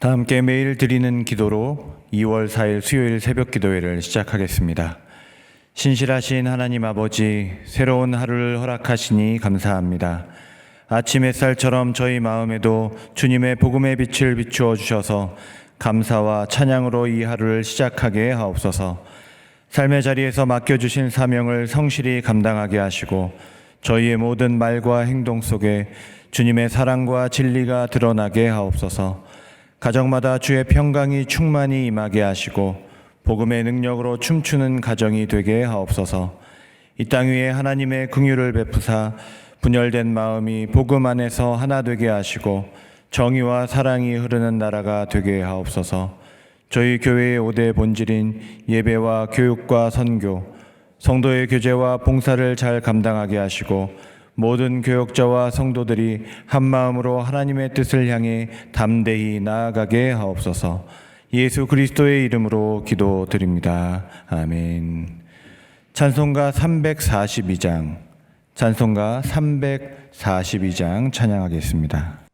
다 함께 매일 드리는 기도로 2월 4일 수요일 새벽 기도회를 시작하겠습니다. 신실하신 하나님 아버지, 새로운 하루를 허락하시니 감사합니다. 아침 햇살처럼 저희 마음에도 주님의 복음의 빛을 비추어 주셔서 감사와 찬양으로 이 하루를 시작하게 하옵소서. 삶의 자리에서 맡겨주신 사명을 성실히 감당하게 하시고 저희의 모든 말과 행동 속에 주님의 사랑과 진리가 드러나게 하옵소서. 가정마다 주의 평강이 충만히 임하게 하시고 복음의 능력으로 춤추는 가정이 되게 하옵소서. 이 땅 위에 하나님의 긍휼을 베푸사 분열된 마음이 복음 안에서 하나 되게 하시고 정의와 사랑이 흐르는 나라가 되게 하옵소서. 저희 교회의 5대 본질인 예배와 교육과 선교, 성도의 교제와 봉사를 잘 감당하게 하시고 모든 교역자와 성도들이 한마음으로 하나님의 뜻을 향해 담대히 나아가게 하옵소서. 예수 그리스도의 이름으로 기도드립니다. 아멘. 찬송가 342장 찬양하겠습니다.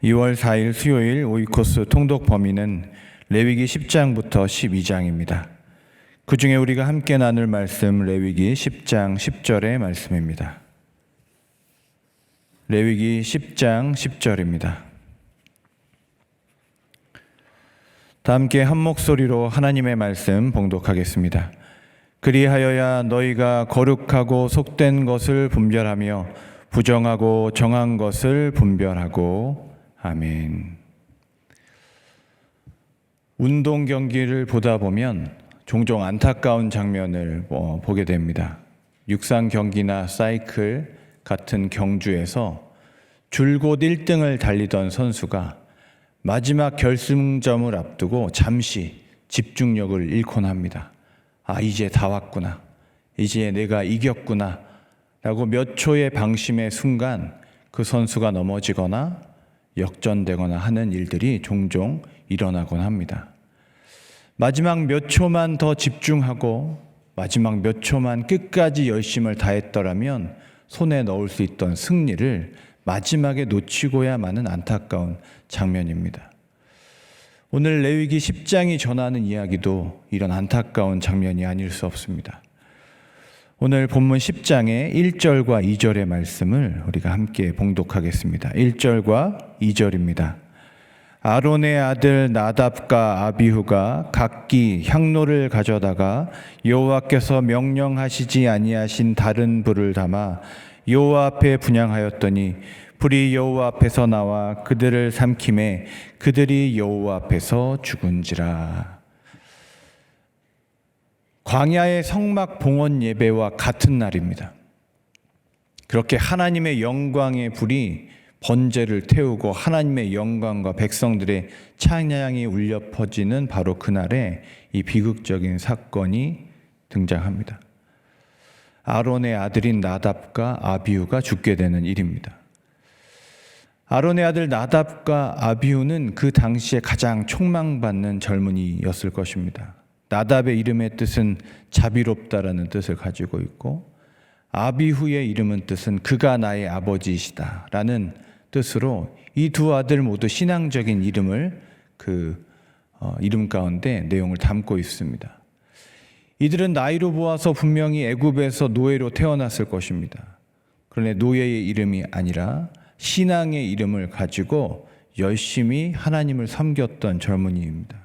(2월 4일) 수요일 오이코스 통독 범위는 레위기 10장부터 12장입니다. 그 중에 우리가 함께 나눌 말씀 레위기 10장 10절의 말씀입니다. 레위기 10장 10절입니다. 다 함께 한 목소리로 하나님의 말씀 봉독하겠습니다. 그리하여야 너희가 거룩하고 속된 것을 분별하며 부정하고 정한 것을 분별하고. 아멘. 운동 경기를 보다 보면 종종 안타까운 장면을 보게 됩니다. 육상 경기나 사이클 같은 경주에서 줄곧 1등을 달리던 선수가 마지막 결승점을 앞두고 잠시 집중력을 잃곤 합니다. 이제 다 왔구나. 이제 내가 이겼구나. 라고 몇 초의 방심의 순간 그 선수가 넘어지거나 역전되거나 하는 일들이 종종 일어나곤 합니다. 마지막 몇 초만 더 집중하고 마지막 몇 초만 끝까지 열심을 다했더라면 손에 넣을 수 있던 승리를 마지막에 놓치고야 마는 안타까운 장면입니다. 오늘 레위기 10장이 전하는 이야기도 이런 안타까운 장면이 아닐 수 없습니다. 오늘 본문 10장의 1절과 2절의 말씀을 우리가 함께 봉독하겠습니다. 1절과 2절입니다. 아론의 아들 나답과 아비후가 각기 향로를 가져다가 여호와께서 명령하시지 아니하신 다른 불을 담아 여호와 앞에 분향하였더니 불이 여호와 앞에서 나와 그들을 삼킴에 그들이 여호와 앞에서 죽은지라. 광야의 성막 봉헌 예배와 같은 날입니다. 그렇게 하나님의 영광의 불이 번제를 태우고 하나님의 영광과 백성들의 찬양이 울려 퍼지는 바로 그날에 이 비극적인 사건이 등장합니다. 아론의 아들인 나답과 아비후가 죽게 되는 일입니다. 아론의 아들 나답과 아비후는 그 당시에 가장 촉망받는 젊은이였을 것입니다. 나답의 이름의 뜻은 자비롭다라는 뜻을 가지고 있고, 아비후의 이름은 뜻은 그가 나의 아버지이시다라는 뜻으로 이 두 아들 모두 신앙적인 이름을 이름 가운데 내용을 담고 있습니다. 이들은 나이로 보아서 분명히 애굽에서 노예로 태어났을 것입니다. 그런데 노예의 이름이 아니라 신앙의 이름을 가지고 열심히 하나님을 섬겼던 젊은이입니다.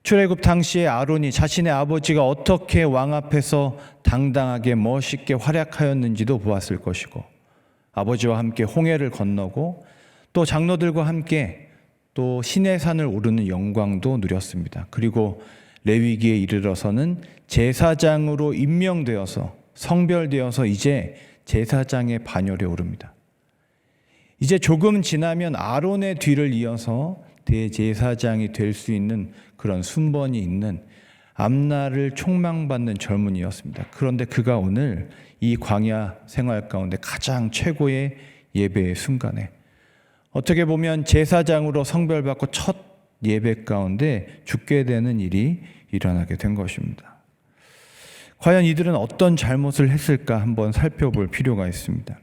출애굽 당시에 아론이 자신의 아버지가 어떻게 왕 앞에서 당당하게 멋있게 활약하였는지도 보았을 것이고, 아버지와 함께 홍해를 건너고 또 장로들과 함께 또 시내산을 오르는 영광도 누렸습니다. 그리고 레위기에 이르러서는 제사장으로 임명되어서 성별되어서 이제 제사장의 반열에 오릅니다. 이제 조금 지나면 아론의 뒤를 이어서 대제사장이 될 수 있는 그런 순번이 있는 앞날을 촉망받는 젊은이였습니다. 그런데 그가 오늘 이 광야 생활 가운데 가장 최고의 예배의 순간에 어떻게 보면 제사장으로 성별받고 첫 예배 가운데 죽게 되는 일이 일어나게 된 것입니다. 과연 이들은 어떤 잘못을 했을까 한번 살펴볼 필요가 있습니다.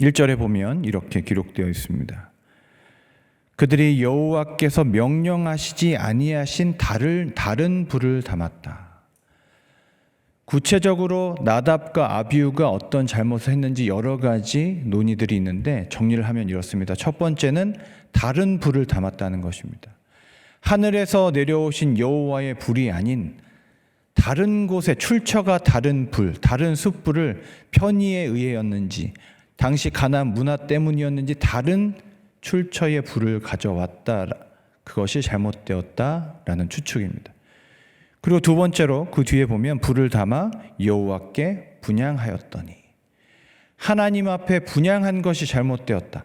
1절에 보면 이렇게 기록되어 있습니다. 그들이 여호와께서 명령하시지 아니하신 다른 불을 담았다. 구체적으로 나답과 아비후가 어떤 잘못을 했는지 여러 가지 논의들이 있는데 정리를 하면 이렇습니다. 첫 번째는 다른 불을 담았다는 것입니다. 하늘에서 내려오신 여호와의 불이 아닌 다른 곳에 출처가 다른 불, 다른 숯불을 편의에 의해였는지, 당시 가나안 문화 때문이었는지 다른 출처의 불을 가져왔다. 그것이 잘못되었다라는 추측입니다. 그리고 두 번째로 그 뒤에 보면 불을 담아 여호와께 분향하였더니, 하나님 앞에 분향한 것이 잘못되었다.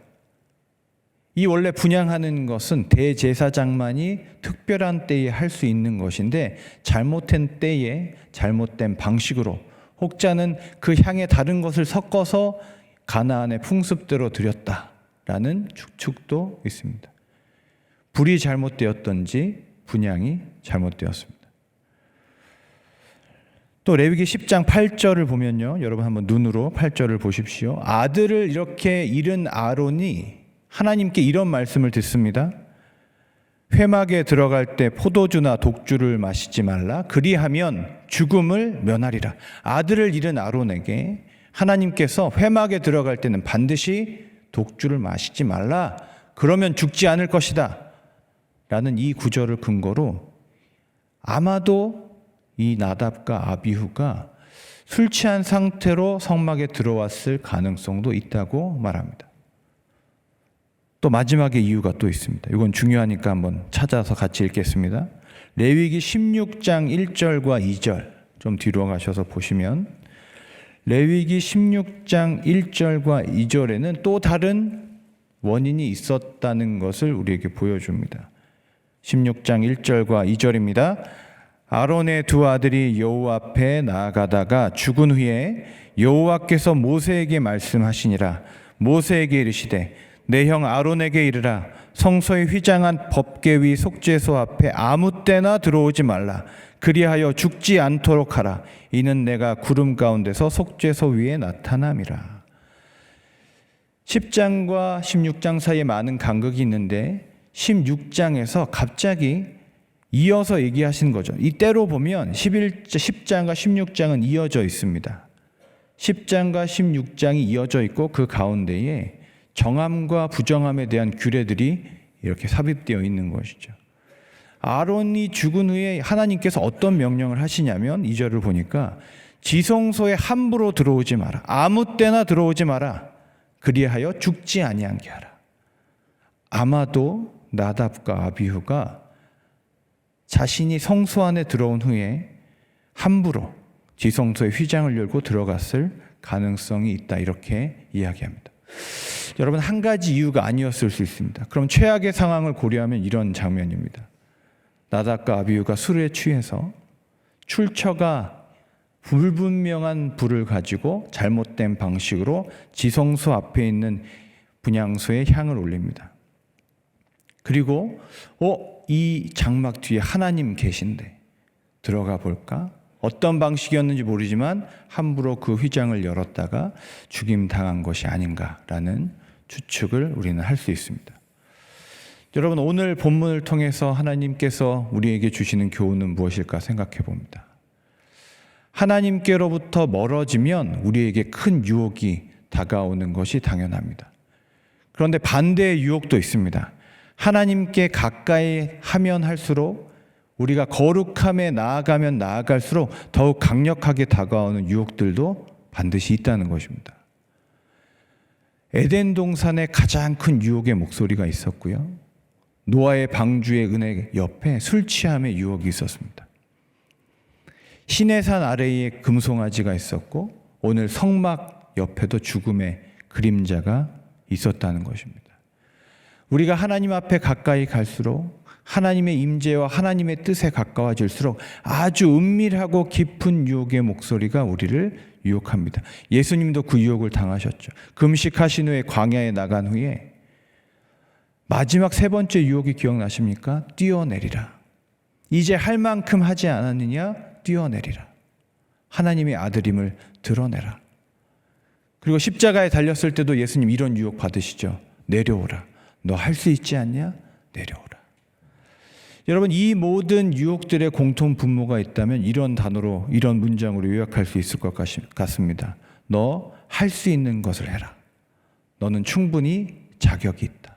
이 원래 분향하는 것은 대제사장만이 특별한 때에 할 수 있는 것인데 잘못된 때에 잘못된 방식으로 혹자는 그 향에 다른 것을 섞어서 가나안의 풍습대로 드렸다라는 추측도 있습니다. 불이 잘못되었던지 분향이 잘못되었습니다. 또 레위기 10장 8절을 보면요, 여러분 한번 눈으로 8절을 보십시오. 아들을 이렇게 잃은 아론이 하나님께 이런 말씀을 듣습니다. 회막에 들어갈 때 포도주나 독주를 마시지 말라. 그리하면 죽음을 면하리라. 아들을 잃은 아론에게 하나님께서 회막에 들어갈 때는 반드시 독주를 마시지 말라. 그러면 죽지 않을 것이다. 라는 이 구절을 근거로 아마도 이 나답과 아비후가 술 취한 상태로 성막에 들어왔을 가능성도 있다고 말합니다. 또 마지막에 이유가 또 있습니다. 이건 중요하니까 한번 찾아서 같이 읽겠습니다. 레위기 16장 1절과 2절 좀 뒤로 가셔서 보시면 레위기 16장 1절과 2절에는 또 다른 원인이 있었다는 것을 우리에게 보여줍니다. 16장 1절과 2절입니다. 아론의 두 아들이 여호와 앞에 나아가다가 죽은 후에 여호와께서 모세에게 말씀하시니라. 모세에게 이르시되 내 형 아론에게 이르라. 성소에 휘장한 법궤 위 속죄소 앞에 아무 때나 들어오지 말라. 그리하여 죽지 않도록 하라. 이는 내가 구름 가운데서 속죄소 위에 나타남이라. 10장과 16장 사이에 많은 간극이 있는데 16장에서 갑자기 이어서 얘기하신 거죠. 이때로 보면 10장과 16장은 이어져 있습니다. 10장과 16장이 이어져 있고 그 가운데에 정함과 부정함에 대한 규례들이 이렇게 삽입되어 있는 것이죠. 아론이 죽은 후에 하나님께서 어떤 명령을 하시냐면 2절을 보니까 지성소에 함부로 들어오지 마라. 아무 때나 들어오지 마라. 그리하여 죽지 아니하게 하라. 아마도 나답과 아비후가 자신이 성소 안에 들어온 후에 함부로 지성소의 휘장을 열고 들어갔을 가능성이 있다, 이렇게 이야기합니다. 여러분, 한 가지 이유가 아니었을 수 있습니다. 그럼 최악의 상황을 고려하면 이런 장면입니다. 나답과 아비후가 술에 취해서 출처가 불분명한 불을 가지고 잘못된 방식으로 지성소 앞에 있는 분향소에 향을 올립니다. 그리고 이 장막 뒤에 하나님 계신데 들어가 볼까? 어떤 방식이었는지 모르지만 함부로 그 휘장을 열었다가 죽임당한 것이 아닌가라는 추측을 우리는 할 수 있습니다. 여러분, 오늘 본문을 통해서 하나님께서 우리에게 주시는 교훈은 무엇일까 생각해 봅니다. 하나님께로부터 멀어지면 우리에게 큰 유혹이 다가오는 것이 당연합니다. 그런데 반대의 유혹도 있습니다. 하나님께 가까이 하면 할수록, 우리가 거룩함에 나아가면 나아갈수록 더욱 강력하게 다가오는 유혹들도 반드시 있다는 것입니다. 에덴 동산에 가장 큰 유혹의 목소리가 있었고요. 노아의 방주의 은혜 옆에 술 취함의 유혹이 있었습니다. 시내산 아래에 금송아지가 있었고 오늘 성막 옆에도 죽음의 그림자가 있었다는 것입니다. 우리가 하나님 앞에 가까이 갈수록, 하나님의 임재와 하나님의 뜻에 가까워질수록 아주 은밀하고 깊은 유혹의 목소리가 우리를 유혹합니다. 예수님도 그 유혹을 당하셨죠. 금식하신 후에 광야에 나간 후에 마지막 세 번째 유혹이 기억나십니까? 뛰어내리라. 이제 할 만큼 하지 않았느냐? 뛰어내리라. 하나님의 아들임을 드러내라. 그리고 십자가에 달렸을 때도 예수님 이런 유혹 받으시죠. 내려오라. 너 할 수 있지 않냐? 내려오라. 여러분, 이 모든 유혹들의 공통 분모가 있다면 이런 단어로, 이런 문장으로 요약할 수 있을 것 같습니다. 너 할 수 있는 것을 해라. 너는 충분히 자격이 있다.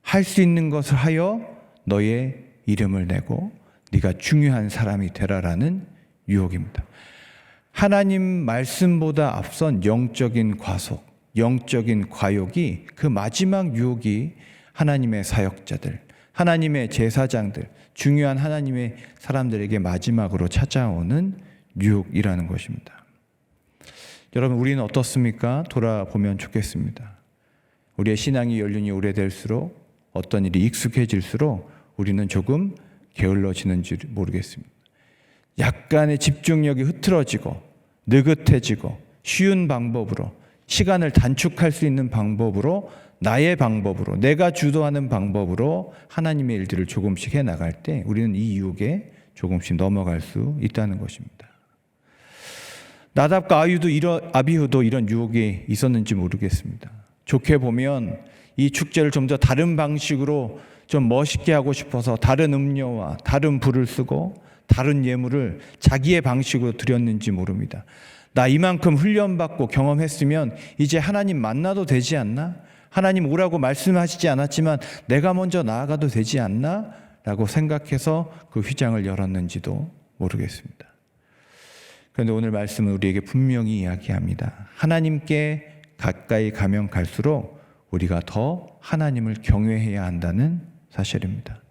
할 수 있는 것을 하여 너의 이름을 내고 네가 중요한 사람이 되라라는 유혹입니다. 하나님 말씀보다 앞선 영적인 과속, 영적인 과욕이, 그 마지막 유혹이 하나님의 사역자들, 하나님의 제사장들, 중요한 하나님의 사람들에게 마지막으로 찾아오는 유혹이라는 것입니다. 여러분, 우리는 어떻습니까? 돌아보면 좋겠습니다. 우리의 신앙이 연륜이 오래될수록, 어떤 일이 익숙해질수록 우리는 조금 게을러지는지 모르겠습니다. 약간의 집중력이 흐트러지고 느긋해지고 쉬운 방법으로, 시간을 단축할 수 있는 방법으로, 나의 방법으로, 내가 주도하는 방법으로 하나님의 일들을 조금씩 해나갈 때 우리는 이 유혹에 조금씩 넘어갈 수 있다는 것입니다. 나답과 아비후도 이런 유혹이 있었는지 모르겠습니다. 좋게 보면 이 축제를 좀 더 다른 방식으로 좀 멋있게 하고 싶어서 다른 음료와 다른 불을 쓰고 다른 예물을 자기의 방식으로 드렸는지 모릅니다. 나 이만큼 훈련받고 경험했으면 이제 하나님 만나도 되지 않나? 하나님 오라고 말씀하시지 않았지만 내가 먼저 나아가도 되지 않나? 라고 생각해서 그 휘장을 열었는지도 모르겠습니다. 그런데 오늘 말씀은 우리에게 분명히 이야기합니다. 하나님께 가까이 가면 갈수록 우리가 더 하나님을 경외해야 한다는 사실입니다.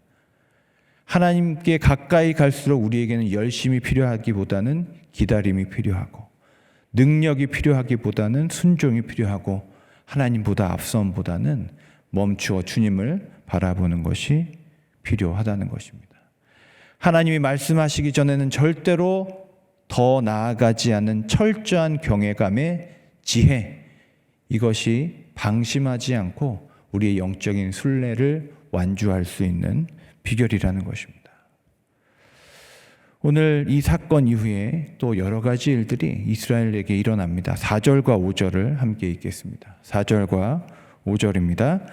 하나님께 가까이 갈수록 우리에게는 열심이 필요하기보다는 기다림이 필요하고, 능력이 필요하기보다는 순종이 필요하고, 하나님보다 앞선보다는 멈추어 주님을 바라보는 것이 필요하다는 것입니다. 하나님이 말씀하시기 전에는 절대로 더 나아가지 않는 철저한 경외감의 지혜, 이것이 방심하지 않고 우리의 영적인 순례를 완주할 수 있는 비결이라는 것입니다. 오늘 이 사건 이후에 또 여러 가지 일들이 이스라엘에게 일어납니다. 4절과 5절을 함께 읽겠습니다. 4절과 5절입니다.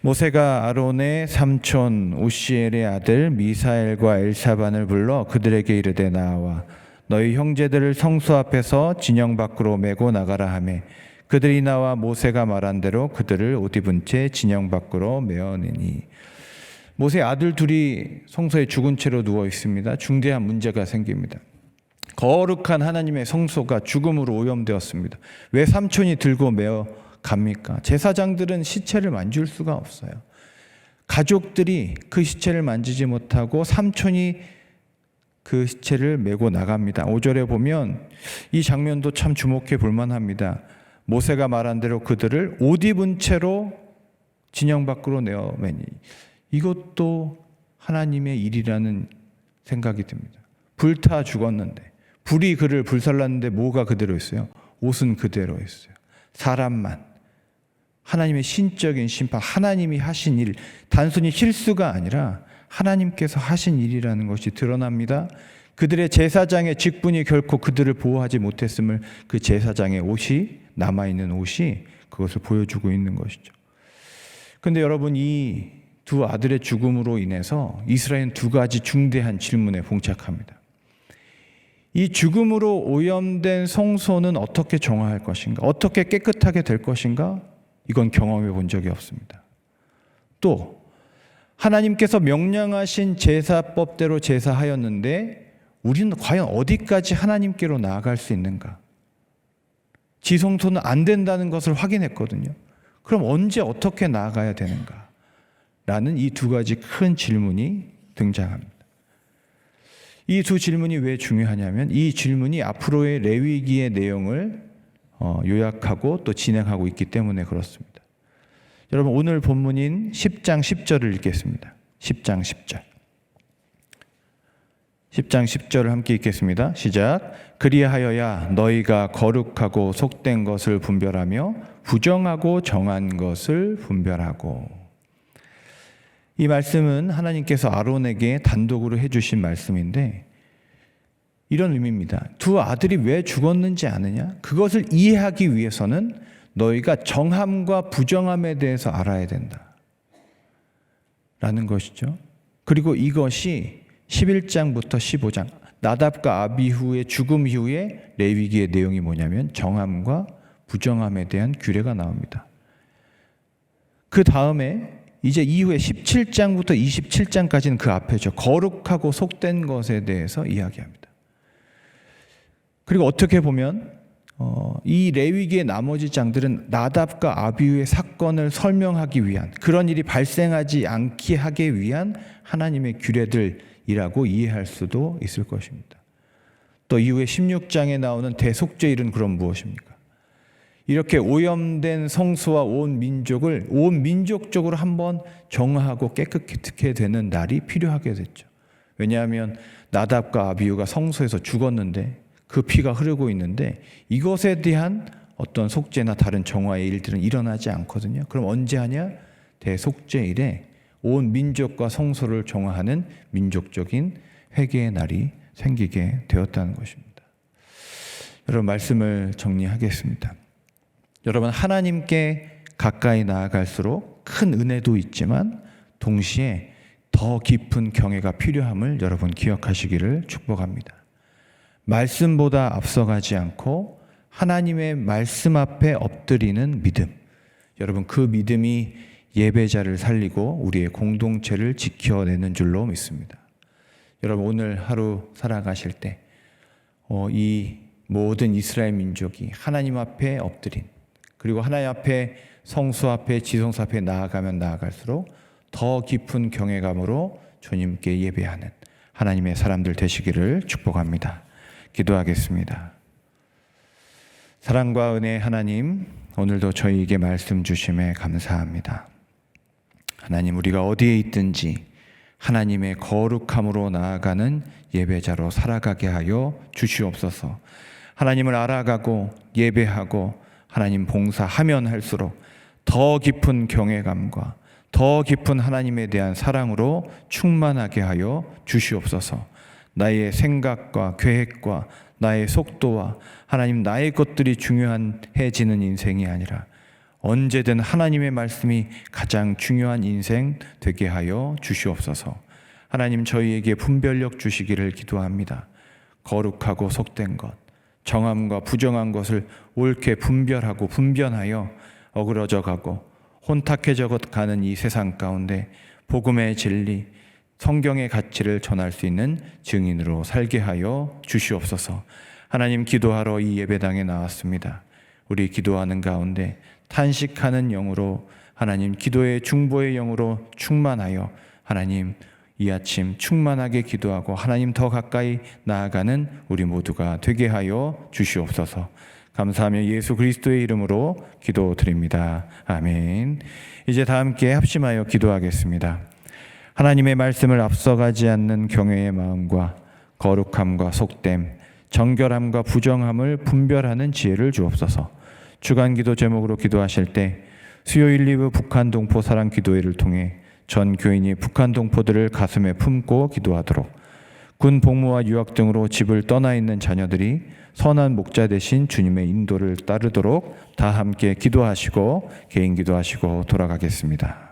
모세가 아론의 삼촌 우시엘의 아들 미사엘과 엘사반을 불러 그들에게 이르되 나와 너희 형제들을 성소 앞에서 진영 밖으로 메고 나가라 하매 그들이 나와 모세가 말한 대로 그들을 옷 입은 채 진영 밖으로 메어내니. 모세의 아들 둘이 성소에 죽은 채로 누워 있습니다. 중대한 문제가 생깁니다. 거룩한 하나님의 성소가 죽음으로 오염되었습니다. 왜 삼촌이 들고 메어 갑니까? 제사장들은 시체를 만질 수가 없어요. 가족들이 그 시체를 만지지 못하고 삼촌이 그 시체를 메고 나갑니다. 5절에 보면 이 장면도 참 주목해 볼 만합니다. 모세가 말한 대로 그들을 옷 입은 채로 진영 밖으로 내어매니. 이것도 하나님의 일이라는 생각이 듭니다. 불타 죽었는데, 불이 그를 불살랐는데 뭐가 그대로 있어요? 옷은 그대로 있어요. 사람만. 하나님의 신적인 심판, 하나님이 하신 일, 단순히 실수가 아니라 하나님께서 하신 일이라는 것이 드러납니다. 그들의 제사장의 직분이 결코 그들을 보호하지 못했음을 그 제사장의 옷이, 남아있는 옷이 그것을 보여주고 있는 것이죠. 그런데 여러분, 이 두 아들의 죽음으로 인해서 이스라엘은 두 가지 중대한 질문에 봉착합니다. 이 죽음으로 오염된 성소는 어떻게 정화할 것인가? 어떻게 깨끗하게 될 것인가? 이건 경험해 본 적이 없습니다. 또 하나님께서 명령하신 제사법대로 제사하였는데 우리는 과연 어디까지 하나님께로 나아갈 수 있는가? 지성소는 안 된다는 것을 확인했거든요. 그럼 언제 어떻게 나아가야 되는가? 라는 이 두 가지 큰 질문이 등장합니다. 이 두 질문이 왜 중요하냐면 이 질문이 앞으로의 레위기의 내용을 요약하고 또 진행하고 있기 때문에 그렇습니다. 여러분, 오늘 본문인 10장 10절을 읽겠습니다. 10장 10절. 10장 10절을 함께 읽겠습니다. 시작. 그리하여야 너희가 거룩하고 속된 것을 분별하며 부정하고 정한 것을 분별하고. 이 말씀은 하나님께서 아론에게 단독으로 해주신 말씀인데 이런 의미입니다. 두 아들이 왜 죽었는지 아느냐? 그것을 이해하기 위해서는 너희가 정함과 부정함에 대해서 알아야 된다 라는 것이죠. 그리고 이것이 11장부터 15장 나답과 아비후의 죽음 이후에 레위기의 내용이 뭐냐면 정함과 부정함에 대한 규례가 나옵니다. 그 다음에 이제 이후에 17장부터 27장까지는 그 앞에죠. 거룩하고 속된 것에 대해서 이야기합니다. 그리고 어떻게 보면 이 레위기의 나머지 장들은 나답과 아비후의 사건을 설명하기 위한, 그런 일이 발생하지 않게 하기 위한 하나님의 규례들이라고 이해할 수도 있을 것입니다. 또 이후에 16장에 나오는 대속죄일은 그럼 무엇입니까? 이렇게 오염된 성소와 온 민족을 온 민족적으로 한번 정화하고 깨끗하게 되는 날이 필요하게 됐죠. 왜냐하면 나답과 아비후가 성소에서 죽었는데 그 피가 흐르고 있는데 이것에 대한 어떤 속죄나 다른 정화의 일들은 일어나지 않거든요. 그럼 언제 하냐? 대속죄일에 온 민족과 성소를 정화하는 민족적인 회개의 날이 생기게 되었다는 것입니다. 여러분, 말씀을 정리하겠습니다. 여러분, 하나님께 가까이 나아갈수록 큰 은혜도 있지만 동시에 더 깊은 경외가 필요함을 여러분 기억하시기를 축복합니다. 말씀보다 앞서가지 않고 하나님의 말씀 앞에 엎드리는 믿음, 여러분 그 믿음이 예배자를 살리고 우리의 공동체를 지켜내는 줄로 믿습니다. 여러분, 오늘 하루 살아가실 때 이 모든 이스라엘 민족이 하나님 앞에 엎드린, 그리고 하나님 앞에 성수 앞에 지성소 앞에 나아가면 나아갈수록 더 깊은 경외감으로 주님께 예배하는 하나님의 사람들 되시기를 축복합니다. 기도하겠습니다. 사랑과 은혜의 하나님, 오늘도 저희에게 말씀 주심에 감사합니다. 하나님, 우리가 어디에 있든지 하나님의 거룩함으로 나아가는 예배자로 살아가게 하여 주시옵소서. 하나님을 알아가고 예배하고 하나님 봉사하면 할수록 더 깊은 경외감과 더 깊은 하나님에 대한 사랑으로 충만하게 하여 주시옵소서. 나의 생각과 계획과 나의 속도와 하나님 나의 것들이 중요해지는 인생이 아니라 언제든 하나님의 말씀이 가장 중요한 인생 되게 하여 주시옵소서. 하나님, 저희에게 분별력 주시기를 기도합니다. 거룩하고 속된 것, 정함과 부정한 것을 옳게 분별하고 분변하여 어그러져 가고 혼탁해져 가는 이 세상 가운데 복음의 진리, 성경의 가치를 전할 수 있는 증인으로 살게 하여 주시옵소서. 하나님, 기도하러 이 예배당에 나왔습니다. 우리 기도하는 가운데 탄식하는 영으로, 하나님 기도의 중보의 영으로 충만하여 하나님 이 아침 충만하게 기도하고 하나님 더 가까이 나아가는 우리 모두가 되게 하여 주시옵소서. 감사하며 예수 그리스도의 이름으로 기도드립니다. 아멘. 이제 다 함께 합심하여 기도하겠습니다. 하나님의 말씀을 앞서가지 않는 경외의 마음과 거룩함과 속됨, 정결함과 부정함을 분별하는 지혜를 주옵소서. 주간 기도 제목으로 기도하실 때 수요일 리브 북한 동포 사랑 기도회를 통해 전 교인이 북한 동포들을 가슴에 품고 기도하도록, 군 복무와 유학 등으로 집을 떠나 있는 자녀들이 선한 목자 되신 주님의 인도를 따르도록 다 함께 기도하시고 개인 기도하시고 돌아가겠습니다.